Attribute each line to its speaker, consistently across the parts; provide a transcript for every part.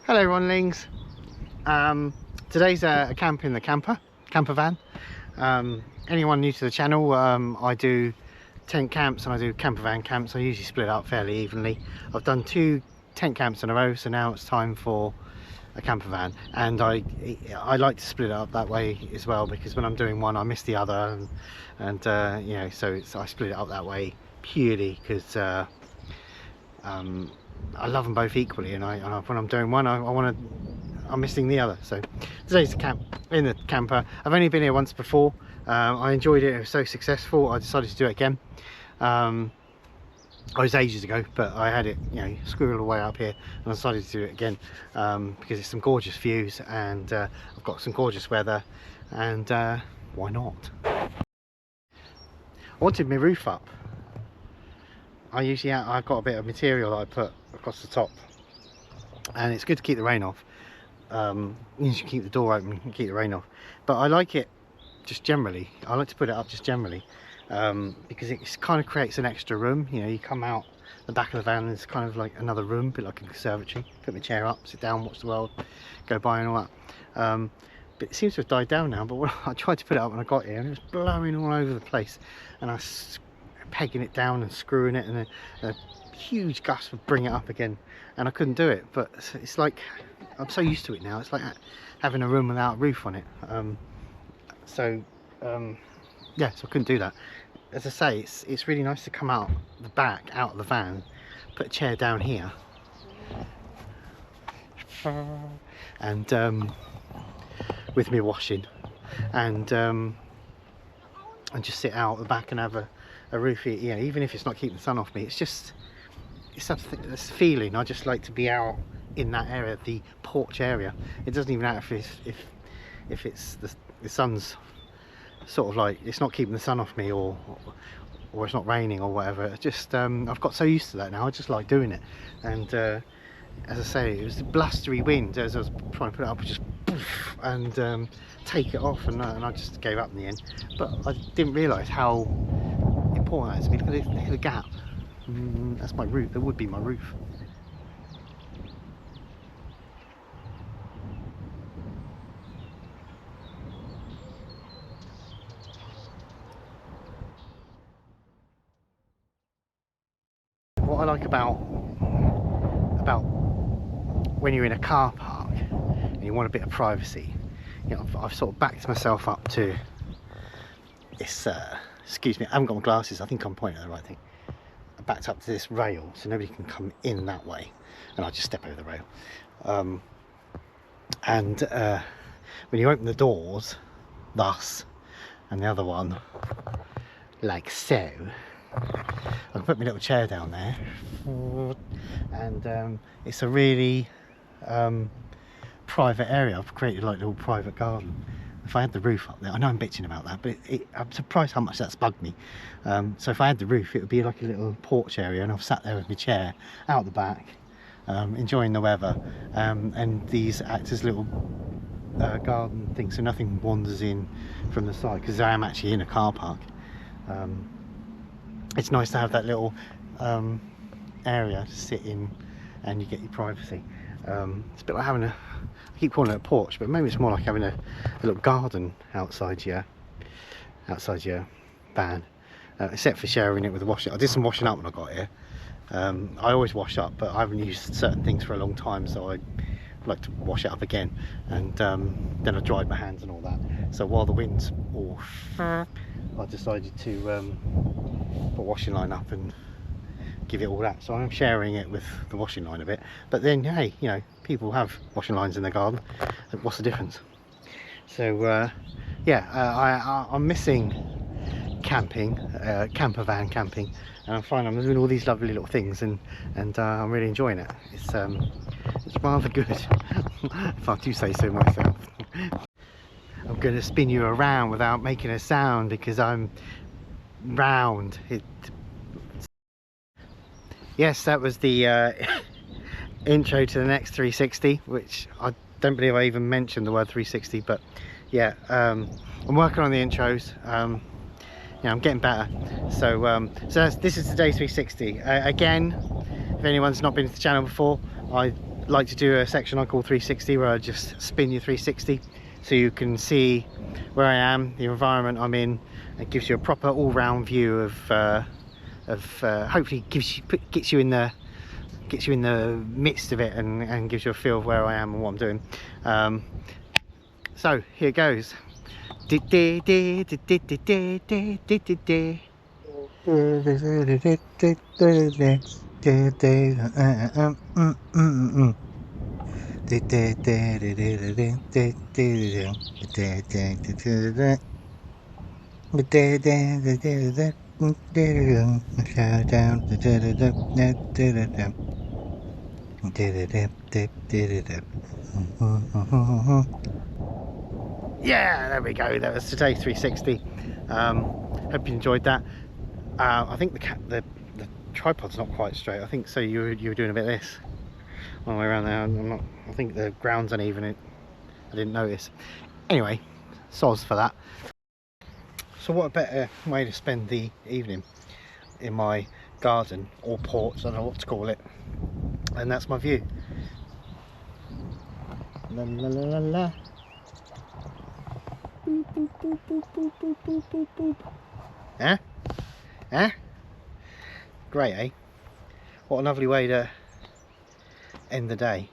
Speaker 1: Hello Ronlings. Today's a camp in the camper van. Anyone new to the channel, I do tent camps and I do camper van camps. I usually split up fairly evenly. I've done 2 tent camps in a row, so now it's time for a camper van, and I like to split it up that way as well, because when I'm doing one I miss the other, and you know, so I split it up that way purely because I love them both equally, and when I'm doing one I'm missing the other. So today's the camp in the camper. I've only been here once before. I enjoyed it. It was so successful I decided to do it again. I was ages ago, but I had it, you know, squirreled away up here, and I decided to do it again because it's some gorgeous views, and I've got some gorgeous weather, and why not? I wanted my roof up. I've got a bit of material that I put across the top, and it's good to keep the rain off. You should keep the door open and keep the rain off, but I like it just generally. I like to put it up just generally because it kind of creates an extra room. You know, you come out the back of the van, there's kind of like another room, a bit like a conservatory. Put my chair up, sit down, watch the world go by and all that. But it seems to have died down now. But when I tried to put it up when I got here, and it was blowing all over the place, and I was pegging it down and screwing it, and a huge gust would bring it up again, and I couldn't do it. But it's like I'm so used to it now. It's like having a room without a roof on it. Yeah, so I couldn't do that. As I say, it's really nice to come out the back, out of the van, put a chair down here, and with me washing, and just sit out the back and have a roof here. You know, even if it's not keeping the sun off me, it's something, this feeling. I just like to be out in that area, the porch area. It doesn't even matter if it's the sun's sort of like, it's not keeping the sun off me, or it's not raining or whatever. It's just I've got so used to that now. I just like doing it. And as I say, it was the blustery wind as I was trying to put it up, just poof, and take it off, and I just gave up in the end. But I didn't realise how important that is to me. Look at the gap. That's my roof. That would be my roof. What I like about when you're in a car park and you want a bit of privacy, you know, I've sort of backed myself up to this, excuse me, I haven't got my glasses, I think I'm pointing at the right thing. I backed up to this rail so nobody can come in that way, and I'll just step over the rail. When you open the doors, thus, and the other one, like so, I can put my little chair down there, and it's a really private area. I've created like a little private garden. If I had the roof up there, I know I'm bitching about that, but I'm surprised how much that's bugged me. So if I had the roof, it would be like a little porch area, and I've sat there with my chair out the back, enjoying the weather, and these act as little garden things, so nothing wanders in from the side, because I am actually in a car park. It's nice to have that little area to sit in, and you get your privacy. It's a bit like having I keep calling it a porch, but maybe it's more like having a little garden outside your van, except for sharing it with the washing. I did some washing up when I got here. I always wash up, but I haven't used certain things for a long time, so I like to wash it up again, and then I dried my hands and all that. So while the wind's off, I decided to put a washing line up and give it all that. So I'm sharing it with the washing line a bit, but then hey, you know, people have washing lines in their garden. What's the difference? So yeah, I'm missing camping, camper van camping, and I'm finding I'm doing all these lovely little things, and I'm really enjoying it. It's rather good, if I do say so myself. I'm going to spin you around without making a sound because I'm round. Yes, that was the intro to the next 360, which I don't believe I even mentioned the word 360, but yeah, I'm working on the intros. Yeah, I'm getting better. So this is today's 360. Again, if anyone's not been to the channel before, I like to do a section I call 360, where I just spin you 360 so you can see where I am, the environment I'm in. It gives you a proper all-round view of hopefully gets you in the midst of it, and gives you a feel of where I am and what I'm doing. So here goes. Yeah, there we go. That was today's 360. Hope you enjoyed that. I think the tripod's not quite straight. I think so. You were doing a bit of this all the way around there. I think the ground's uneven. I didn't notice. Anyway, soz for that. So what a better way to spend the evening in my garden or porch, I don't know what to call it, and that's my view. La la la la la. Boop, boop, boop, boop, boop, boop, boop, boop, boop. Eh? Eh? Great, eh? What a lovely way to end the day,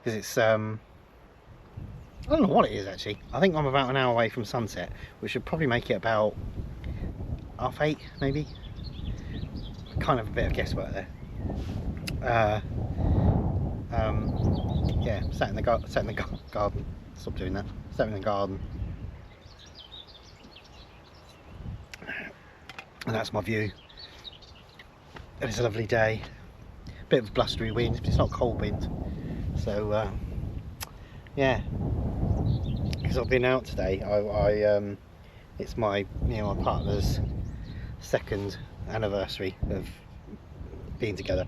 Speaker 1: because it's I don't know what it is actually. I think I'm about an hour away from sunset, which should probably make it about 8:30 maybe. Kind of a bit of guesswork there. Yeah, sat in the garden. Stop doing that. Sat in the garden, and that's my view. And it's a lovely day. Bit of blustery wind, but it's not cold wind. So yeah, because I've been out today. It's my my partner's 2nd anniversary of being together.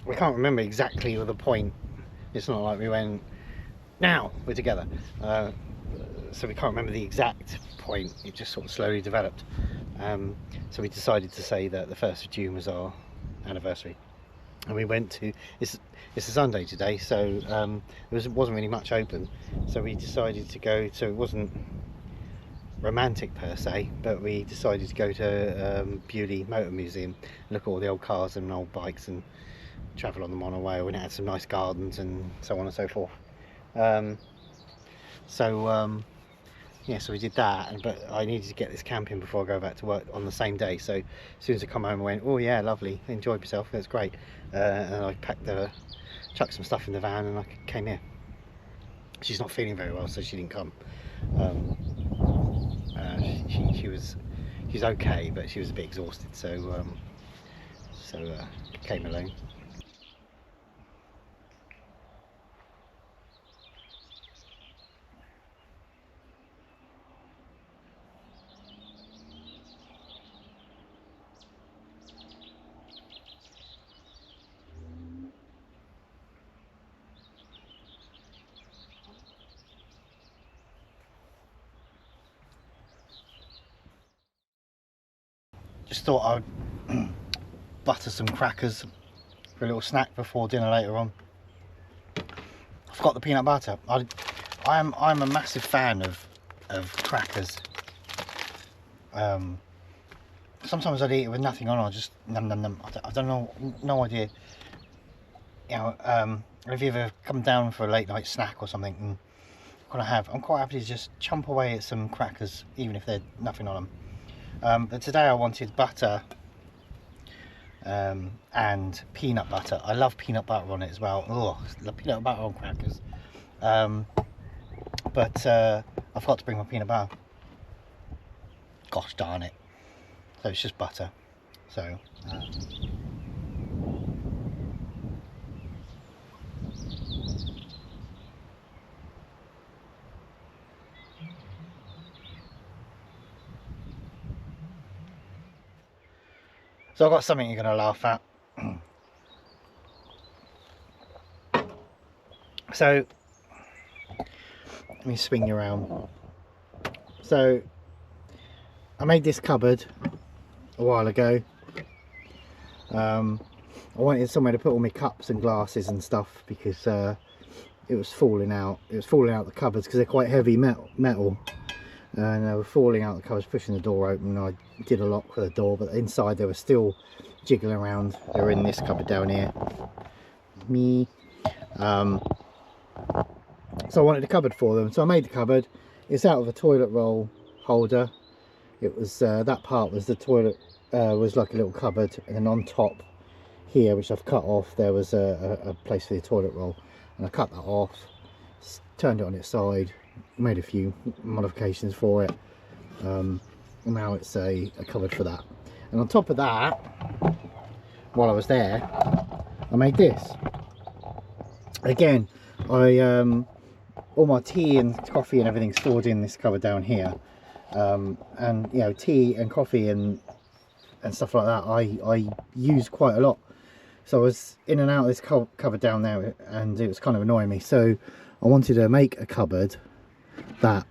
Speaker 1: We can't remember exactly the point. It's not like we went, now we're together. So we can't remember the exact point. It just sort of slowly developed. So we decided to say that the 1st of June was our anniversary, and we went to, it's a Sunday today, so there wasn't really much open, so we decided to go to, it wasn't romantic per se, but we decided to go to Bewley Motor Museum, look at all the old cars and old bikes and travel on them on our way. We had some nice gardens and so on and so forth. Yeah, so we did that, but I needed to get this camping before I go back to work on the same day. So as soon as I come home I went, oh yeah, lovely, enjoyed myself, that's great. And I chucked some stuff in the van and I came here. She's not feeling very well, so she didn't come. She's okay, but she was a bit exhausted, so came alone. Just thought I'd butter some crackers for a little snack before dinner later on. I forgot the peanut butter. I'm a massive fan of crackers. Sometimes I'd eat it with nothing on. I just num num num. I don't know, no idea. You know, have you ever come down for a late night snack or something and I'm quite happy to just chomp away at some crackers, even if there's nothing on them. But today I wanted butter and peanut butter. I love peanut butter on it as well. Oh, the peanut butter on crackers. But I forgot to bring my peanut butter. Gosh darn it. So it's just butter. So I've got something you're going to laugh at. So let me swing you around. So I made this cupboard a while ago. I wanted somewhere to put all my cups and glasses and stuff, because it was falling out. It was falling out the cupboards because they're quite heavy metal, and they were falling out the cupboards, pushing the door open. I did a lock for the door, but inside they were still jiggling around. They were in this cupboard down here. Me. So I wanted a cupboard for them, so I made the cupboard. It's out of a toilet roll holder. It was that part was the toilet, was like a little cupboard, and then on top here, which I've cut off, there was a place for the toilet roll, and I cut that off, turned it on its side, made a few modifications for it. Now it's a cupboard for that. And on top of that, while I was there, I made this. Again, all my tea and coffee and everything stored in this cupboard down here, and you know, tea and coffee and stuff like that I use quite a lot, so I was in and out of this cupboard down there, and it was kind of annoying me. So I wanted to make a cupboard that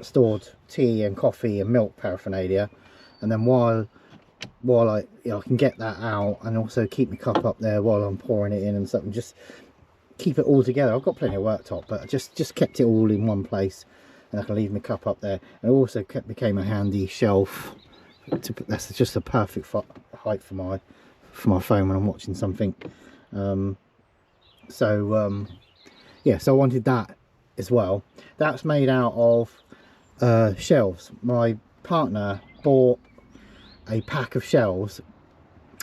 Speaker 1: stored tea and coffee and milk paraphernalia, and then while I, you know, I can get that out and also keep my cup up there while I'm pouring it in and stuff, and just keep it all together. I've got plenty of worktop, but I just kept it all in one place, and I can leave my cup up there. And it also became a handy shelf to put. That's just a perfect height for my phone when I'm watching something. Yeah, so I wanted that as well. That's made out of shelves. My partner bought a pack of shelves,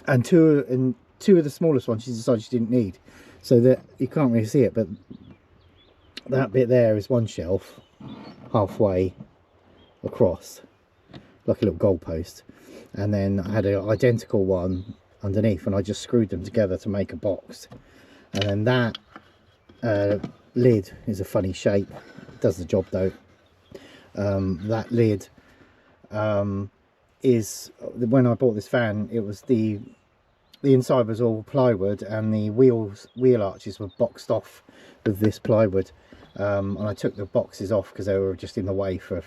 Speaker 1: and two of the smallest ones she decided she didn't need. So that you can't really see it, but that bit there is one shelf halfway across, like a little goalpost, and then I had an identical one underneath, and I just screwed them together to make a box. And then that lid is a funny shape, does the job though. That lid is, when I bought this van, it was the inside was all plywood, and the wheel arches were boxed off with this plywood, and I took the boxes off because they were just in the way for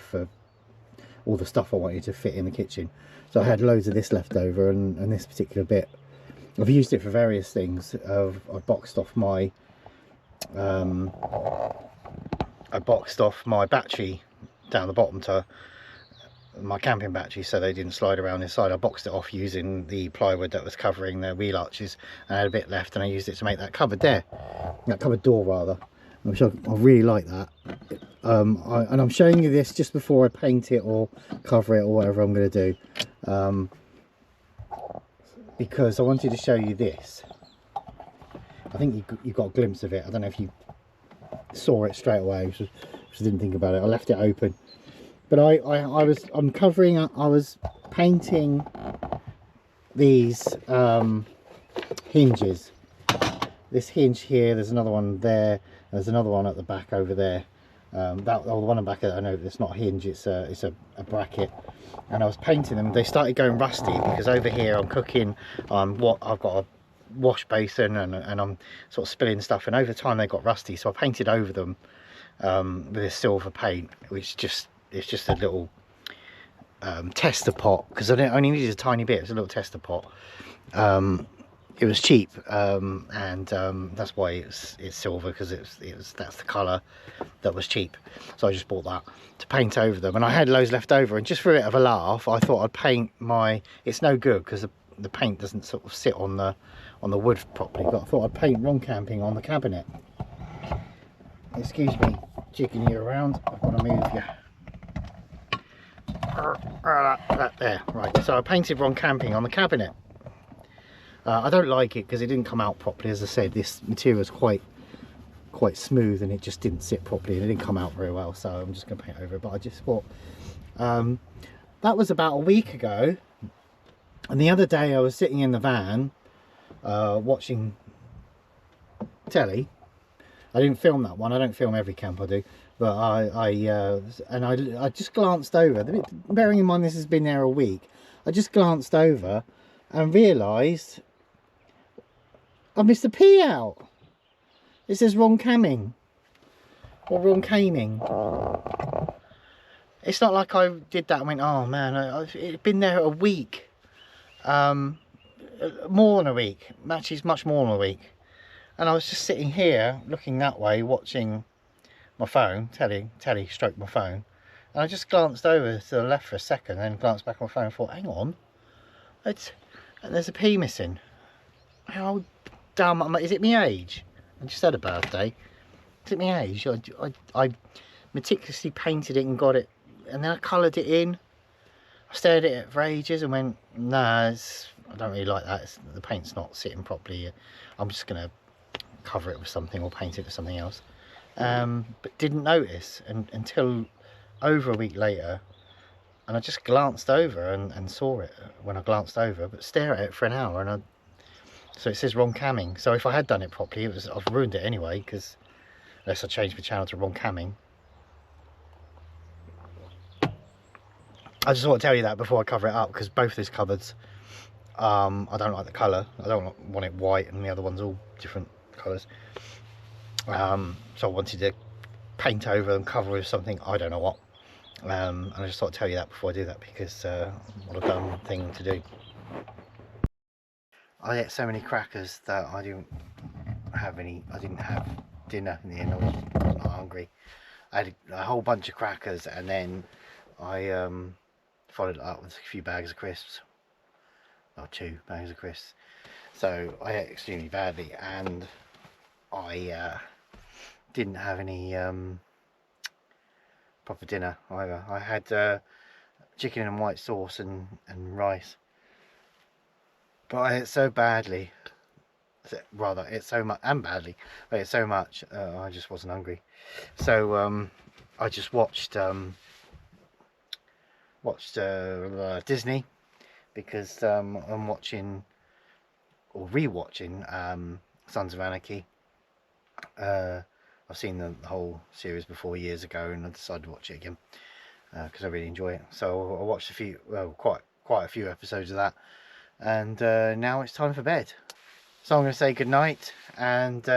Speaker 1: all the stuff I wanted to fit in the kitchen. So I had loads of this left over, and this particular bit I've used it for various things. I boxed off my battery down the bottom to my camping battery, so they didn't slide around inside. I boxed it off using the plywood that was covering the wheel arches, and I had a bit left, and I used it to make that cupboard there, that cupboard door rather, which I really like that. And I'm showing you this just before I paint it or cover it or whatever I'm going to do, because I wanted to show you this. I think you got a glimpse of it. I don't know if you saw it straight away, which I didn't think about it. I left it open. But I was painting these hinges. This hinge here, there's another one there, there's another one at the back over there. The one at the back, I know it's not a hinge, it's a bracket. And I was painting them. They started going rusty because over here I'm cooking. I've got a wash basin, and I'm sort of spilling stuff, and over time they got rusty. So I painted over them with this silver paint, which it's just a little tester pot, because I only needed a tiny bit. It was a little tester pot. It was cheap, and that's why it's silver, because that's the colour that was cheap. So I just bought that to paint over them, and I had loads left over, and just for a bit of a laugh I thought I'd paint it's no good because the paint doesn't sort of sit on the wood properly, but I thought I'd paint Ron Camping on the cabinet. Excuse me jigging you around, I've got to move you. That there, right. So I painted Ron Camping on the cabinet. I don't like it because it didn't come out properly. As I said, this material is quite smooth, and it just didn't sit properly, and it didn't come out very well. So I'm just going to paint over it. But I just thought that was about a week ago, and the other day I was sitting in the van watching telly. I didn't film that one. I don't film every camp I do, but I just glanced over. Bearing in mind this has been there a week, I just glanced over and realised I missed a P out. It says Ron Camming or Ron Caming. It's not like I did that and went, oh man, it's been there a week. more than a week, actually it's much more than a week. And I was just sitting here looking that way, watching my phone, telly stroke my phone, and I just glanced over to the left for a second, then glanced back on my phone and thought, hang on, there's a P missing. How dumb am I? Is it my age? I just had a birthday. Is it my age? I meticulously painted it and got it, and then I coloured it in. I stared at it for ages and went, nah, I don't really like that. The paint's not sitting properly. I'm just going to cover it with something or paint it with something else. But didn't notice until over a week later, and I just glanced over and saw it when I glanced over, but stare at it for an hour, and so it says wrong camming. So if I had done it properly, I've ruined it anyway, because unless I change my channel to wrong camming. I just want to tell you that before I cover it up, because both these cupboards, I don't like the colour. I don't want it white, and the other one's all different colours. So I wanted to paint over and cover with something, I don't know what. And I just thought I'd tell you that before I do that, because what a dumb thing to do. I ate so many crackers that I didn't have dinner in the end. I was not hungry. I had a whole bunch of crackers, and then I followed it up with a few bags of crisps, or 2 bags of crisps. So I ate extremely badly, and I didn't have any proper dinner either. I had chicken and white sauce and rice, but I ate so badly, rather ate so much and badly, I ate so much I just wasn't hungry. So I just watched Disney, because I'm watching or rewatching Sons of Anarchy. I've seen the whole series before years ago, and I decided to watch it again because I really enjoy it. So I watched quite a few episodes of that, and now it's time for bed. So I'm going to say good night, and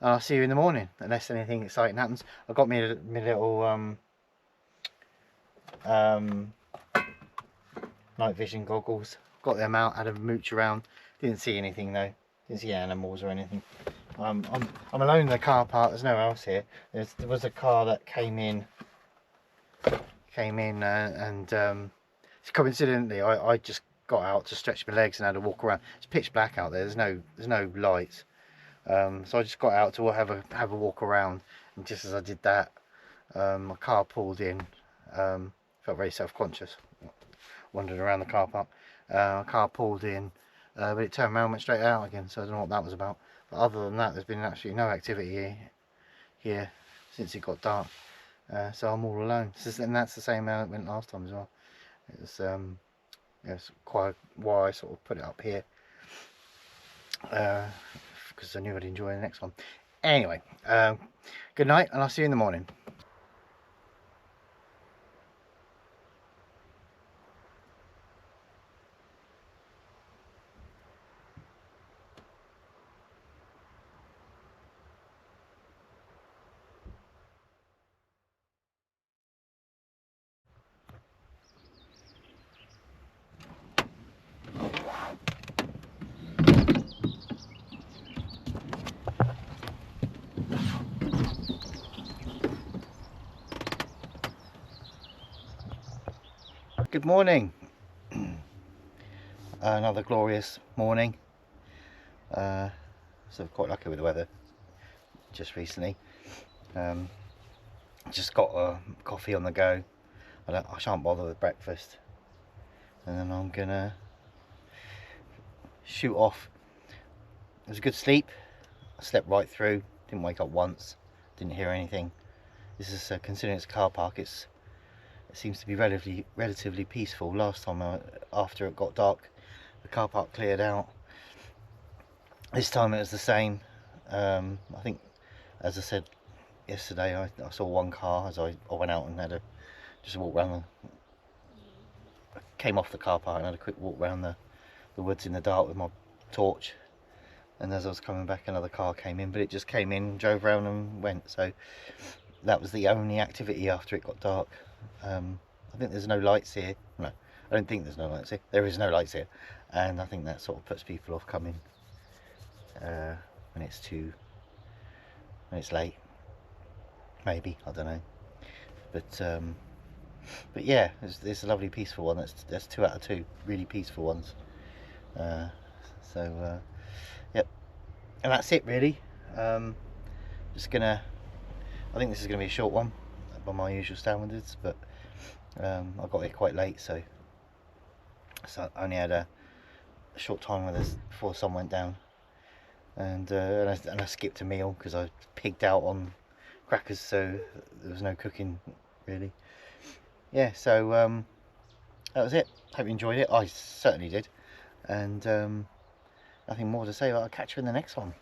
Speaker 1: I'll see you in the morning, unless anything exciting happens. I've got my little night vision goggles. Got them out, had a mooch around. Didn't see anything though. Didn't see animals or anything. I'm alone in the car park. There's no one else here. There was a car that came in, and coincidentally, I just got out to stretch my legs and had a walk around. It's pitch black out there. There's no lights. So I just got out to have a walk around, and just as I did that, my car pulled in. Felt very self-conscious wandering around the car park. My car pulled in, but it turned around and went straight out again, so I don't know what that was about. But other than that, there's been absolutely no activity here since it got dark. So I'm all alone. And that's the same how it went last time as well. It's quite why I sort of put it up here, because I knew I'd enjoy the next one. Anyway, good night, and I'll see you in the morning. Good morning. Another glorious morning. So quite lucky with the weather just recently. Just got a coffee on the go. I shan't bother with breakfast, and then I'm gonna shoot off. It was a good sleep. I slept right through, didn't wake up once, didn't hear anything. This is considering it's a car park, it seems to be relatively peaceful. Last time after it got dark, the car park cleared out. This time it was the same. I think, as I said yesterday, I saw one car as I went out and had just a walk around came off the car park and had a quick walk around the woods in the dark with my torch, and as I was coming back another car came in, but it just came in, drove around and went. So that was the only activity after it got dark. I think there's no lights here. No, I don't think there's no lights here. There is no lights here, and I think that sort of puts people off coming when it's late. Maybe, I don't know. But yeah, it's a lovely peaceful one. That's 2 out of 2 really peaceful ones. Yep, and that's it really. Just gonna, I think this is gonna be a short one by my usual standards, but I got here quite late, so I only had a short time with this before the sun went down, and I skipped a meal because I pigged out on crackers, so there was no cooking really. Yeah, so that was it. Hope you enjoyed it. I certainly did, and nothing more to say. I'll catch you in the next one.